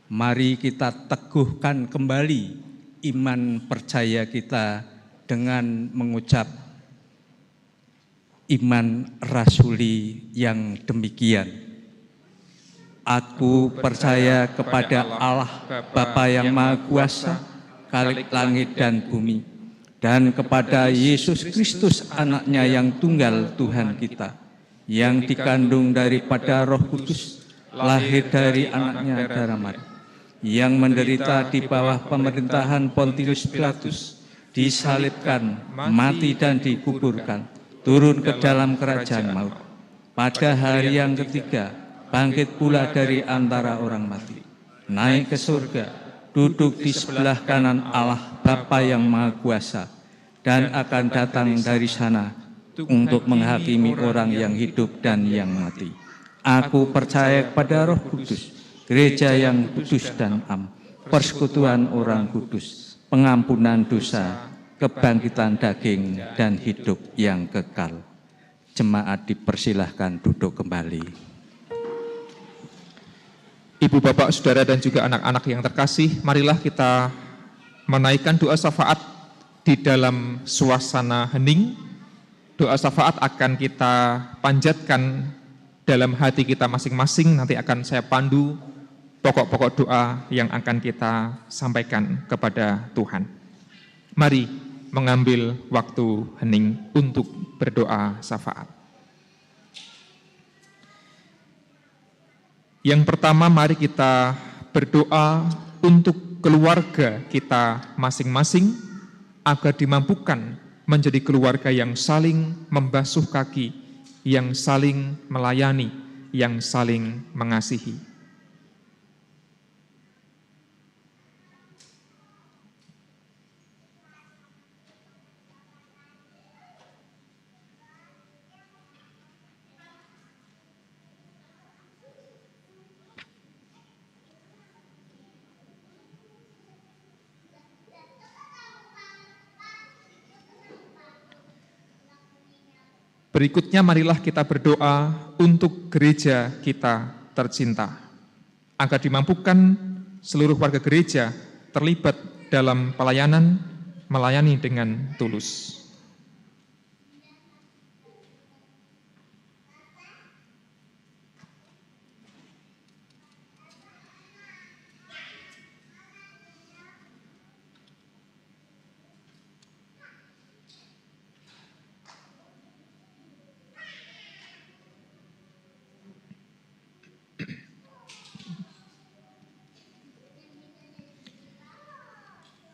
mari kita teguhkan kembali iman percaya kita dengan mengucap iman rasuli yang demikian. Aku percaya kepada Allah Bapa yang Maha Kuasa, Khalik langit dan bumi, dan kepada Yesus Kristus anaknya yang tunggal Tuhan kita, yang dikandung daripada Roh Kudus, lahir dari anaknya darah Maria, yang menderita di bawah pemerintahan Pontius Pilatus, disalibkan, mati dan dikuburkan, turun ke dalam kerajaan maut. Pada hari yang ketiga, bangkit pula dari antara orang mati, naik ke surga, duduk di sebelah kanan Allah Bapa yang Maha Kuasa, dan akan datang dari sana untuk menghakimi orang yang hidup dan yang mati. Aku percaya kepada Roh Kudus, gereja yang kudus dan am, persekutuan orang kudus, pengampunan dosa, kebangkitan daging, dan hidup yang kekal. Jemaat dipersilahkan duduk kembali. Ibu, Bapak, Saudara, dan juga anak-anak yang terkasih, marilah kita menaikkan doa syafaat di dalam suasana hening. Doa syafaat akan kita panjatkan dalam hati kita masing-masing. Nanti akan saya pandu pokok-pokok doa yang akan kita sampaikan kepada Tuhan. Mari mengambil waktu hening untuk berdoa syafaat. Yang pertama, mari kita berdoa untuk keluarga kita masing-masing agar dimampukan menjadi keluarga yang saling membasuh kaki, yang saling melayani, yang saling mengasihi. Berikutnya marilah kita berdoa untuk gereja kita tercinta, agar dimampukan seluruh warga gereja terlibat dalam pelayanan, melayani dengan tulus.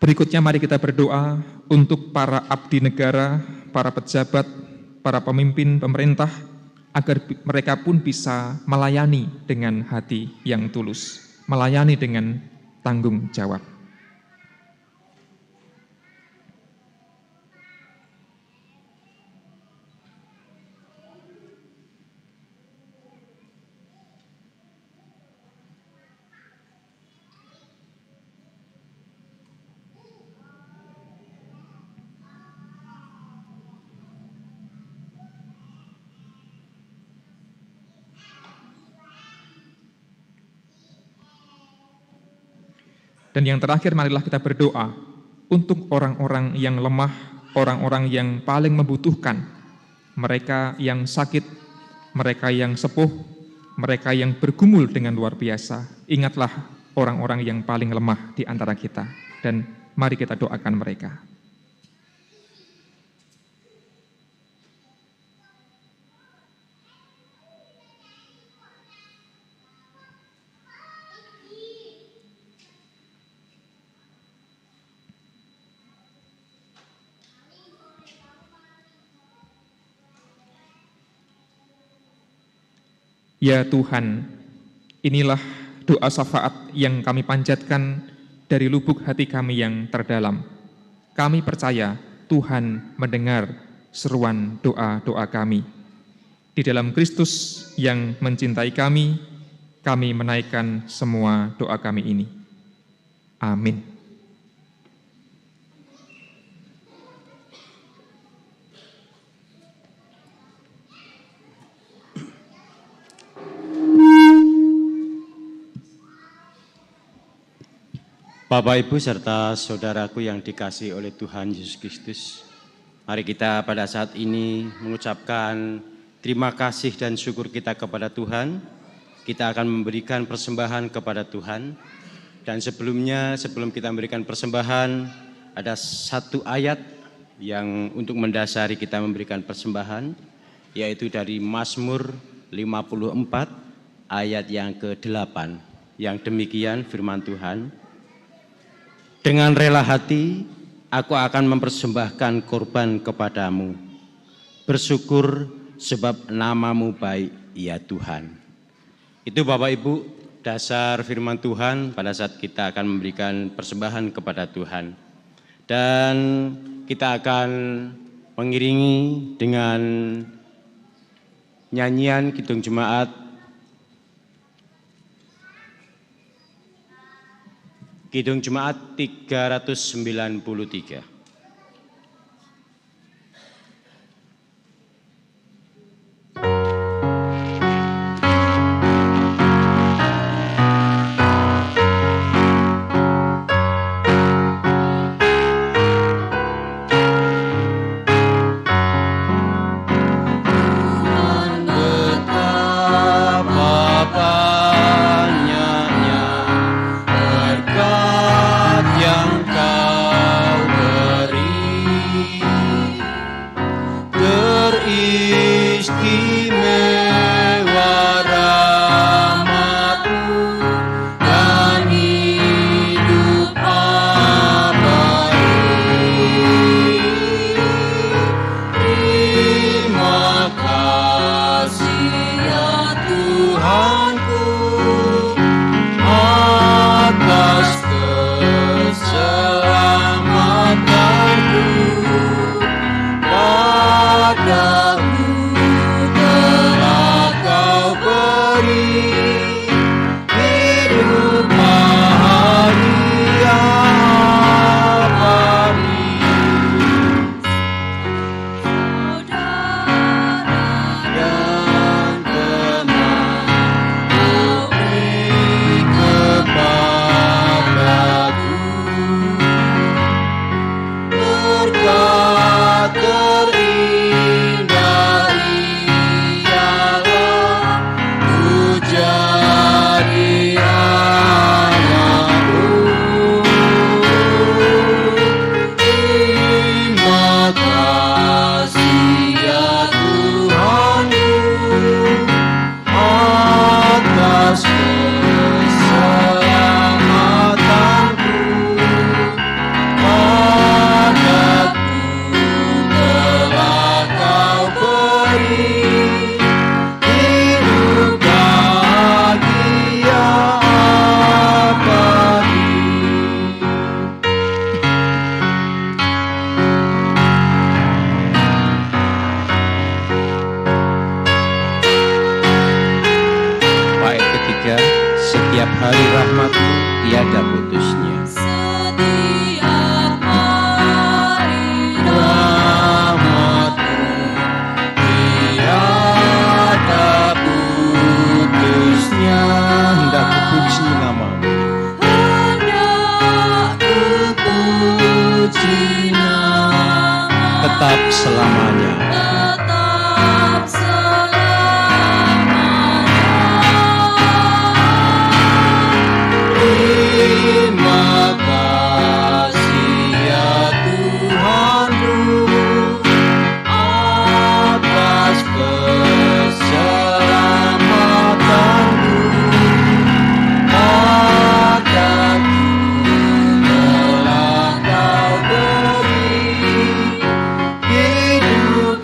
Berikutnya mari kita berdoa untuk para abdi negara, para pejabat, para pemimpin pemerintah, agar mereka pun bisa melayani dengan hati yang tulus, melayani dengan tanggung jawab. Dan yang terakhir, marilah kita berdoa untuk orang-orang yang lemah, orang-orang yang paling membutuhkan, mereka yang sakit, mereka yang sepuh, mereka yang bergumul dengan luar biasa. Ingatlah orang-orang yang paling lemah di antara kita, dan mari kita doakan mereka. Ya Tuhan, inilah doa syafaat yang kami panjatkan dari lubuk hati kami yang terdalam. Kami percaya Tuhan mendengar seruan doa-doa kami. Di dalam Kristus yang mencintai kami menaikkan semua doa kami ini. Amin. Bapak, Ibu, serta saudaraku yang dikasihi oleh Tuhan Yesus Kristus, mari kita pada saat ini mengucapkan terima kasih dan syukur kita kepada Tuhan. Kita akan memberikan persembahan kepada Tuhan. Dan sebelumnya, sebelum kita memberikan persembahan, ada satu ayat yang untuk mendasari kita memberikan persembahan, yaitu dari Mazmur 54 ayat yang ke-8. Yang demikian firman Tuhan, dengan rela hati aku akan mempersembahkan korban kepadamu, bersyukur sebab namamu baik ya Tuhan. Itu Bapak Ibu dasar firman Tuhan pada saat kita akan memberikan persembahan kepada Tuhan. Dan kita akan mengiringi dengan nyanyian Kidung Jemaat Kidung Jemaat 393. Setiap hari rahmat-Mu tiada putusnya. Setiap hari rahmat-Mu tiada putusnya. Hendak kupuji nama-Mu, hendak kupuji nama-Mu, tetap selamanya. tetap selamanya. Terima kasih ya Tuhanku atas keselamatanmu. Padaku telah Kau beri hidup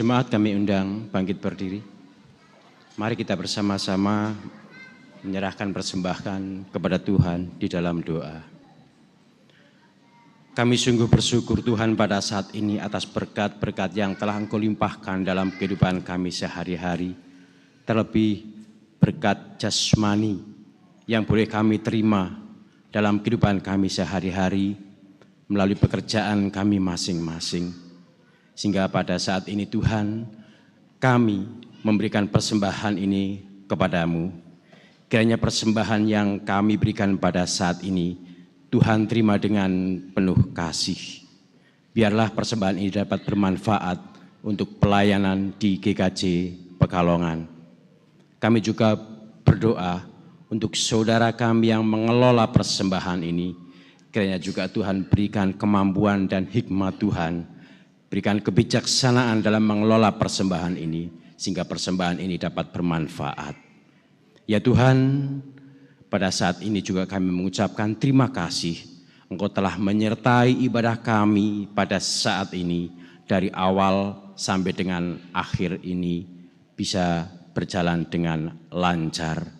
Jemaat kami undang bangkit berdiri. Mari kita bersama-sama menyerahkan persembahan kepada Tuhan di dalam doa. Kami sungguh bersyukur Tuhan pada saat ini atas berkat-berkat yang telah Engkau limpahkan dalam kehidupan kami sehari-hari. Terlebih berkat jasmani yang boleh kami terima dalam kehidupan kami sehari-hari melalui pekerjaan kami masing-masing. Sehingga pada saat ini Tuhan, kami memberikan persembahan ini kepadamu. Kiranya persembahan yang kami berikan pada saat ini, Tuhan terima dengan penuh kasih. Biarlah persembahan ini dapat bermanfaat untuk pelayanan di GKJ Pekalongan. Kami juga berdoa untuk saudara kami yang mengelola persembahan ini. Kiranya juga Tuhan berikan kemampuan dan hikmat Tuhan. Berikan kebijaksanaan dalam mengelola persembahan ini, sehingga persembahan ini dapat bermanfaat. Ya Tuhan, pada saat ini juga kami mengucapkan terima kasih. Engkau telah menyertai ibadah kami pada saat ini, dari awal sampai dengan akhir ini bisa berjalan dengan lancar.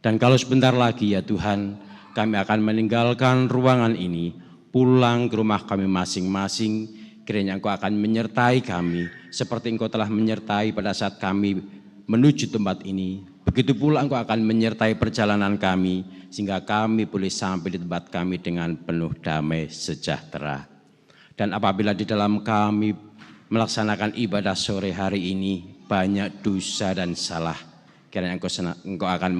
Dan kalau sebentar lagi ya Tuhan, kami akan meninggalkan ruangan ini, pulang ke rumah kami masing-masing. Kiranya Engkau akan menyertai kami seperti Engkau telah menyertai pada saat kami menuju tempat ini. Begitu pula Engkau akan menyertai perjalanan kami sehingga kami boleh sampai di tempat kami dengan penuh damai sejahtera. Dan apabila di dalam kami melaksanakan ibadah sore hari ini banyak dosa dan salah, kiranya Engkau akan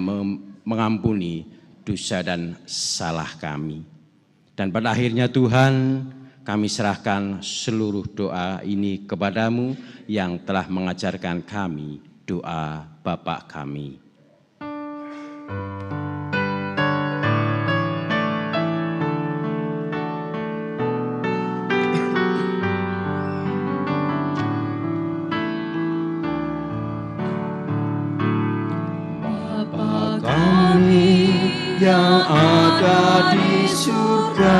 mengampuni dosa dan salah kami. Dan pada akhirnya Tuhan, kami serahkan seluruh doa ini kepadamu yang telah mengajarkan kami doa Bapa kami. Bapa kami yang ada di surga,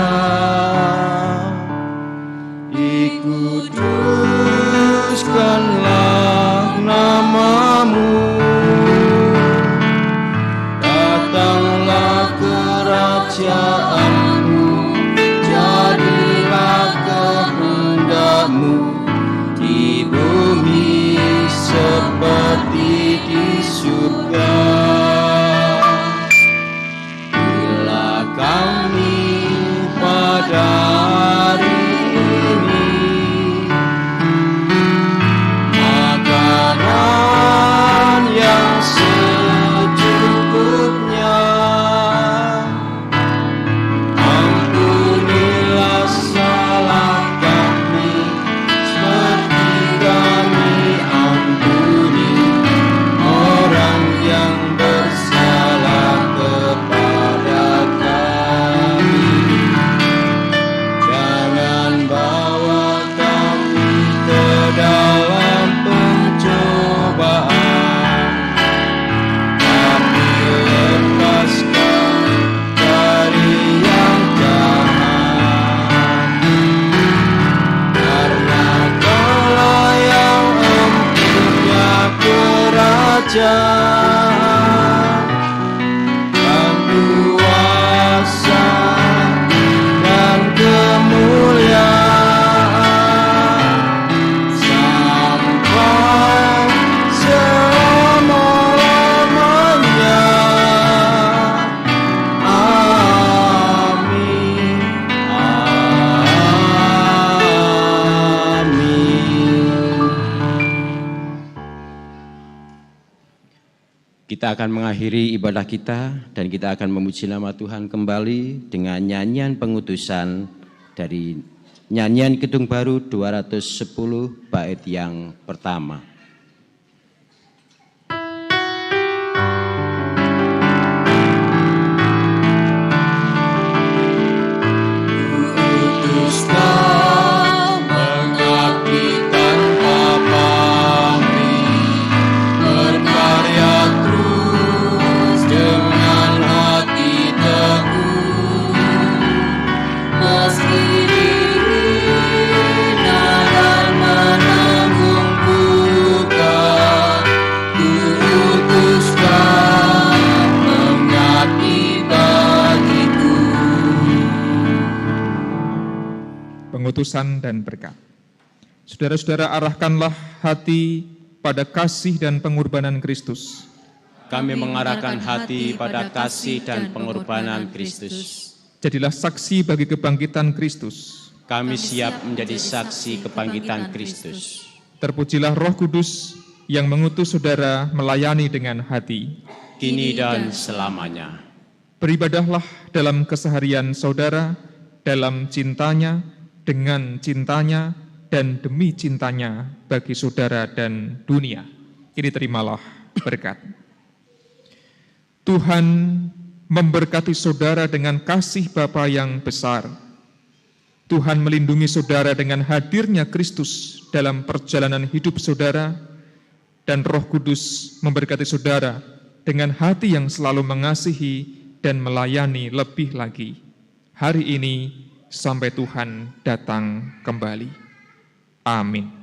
dikuduskanlah namamu, datanglah kerajaanmu, jadilah kehendakmu di bumi seperti di surga. Bila kami pada hari dan kuasa dan kemuliaan sampai selama-lamanya. Amin. Kita akan mengakhiri ibadah kita dan kita akan memuji nama Tuhan kembali dengan nyanyian pengutusan dari nyanyian Kidung Baru 210 bait yang pertama. Meski dihina dan menanggungku keputusan dan berkat. Saudara-saudara, arahkanlah hati pada kasih dan pengorbanan Kristus. Kami mengarahkan hati pada kasih dan pengorbanan Kristus. Jadilah saksi bagi kebangkitan Kristus. Kami siap menjadi saksi kebangkitan Kristus. Terpujilah Roh Kudus yang mengutus saudara melayani dengan hati, kini dan selamanya. Beribadahlah dalam keseharian saudara, dalam cintanya, dengan cintanya, dan demi cintanya bagi saudara dan dunia. Kini terimalah berkat. Tuhan memberkati saudara dengan kasih Bapa yang besar. Tuhan melindungi saudara dengan hadirnya Kristus dalam perjalanan hidup saudara, dan Roh Kudus memberkati saudara dengan hati yang selalu mengasihi dan melayani lebih lagi, hari ini sampai Tuhan datang kembali. Amin.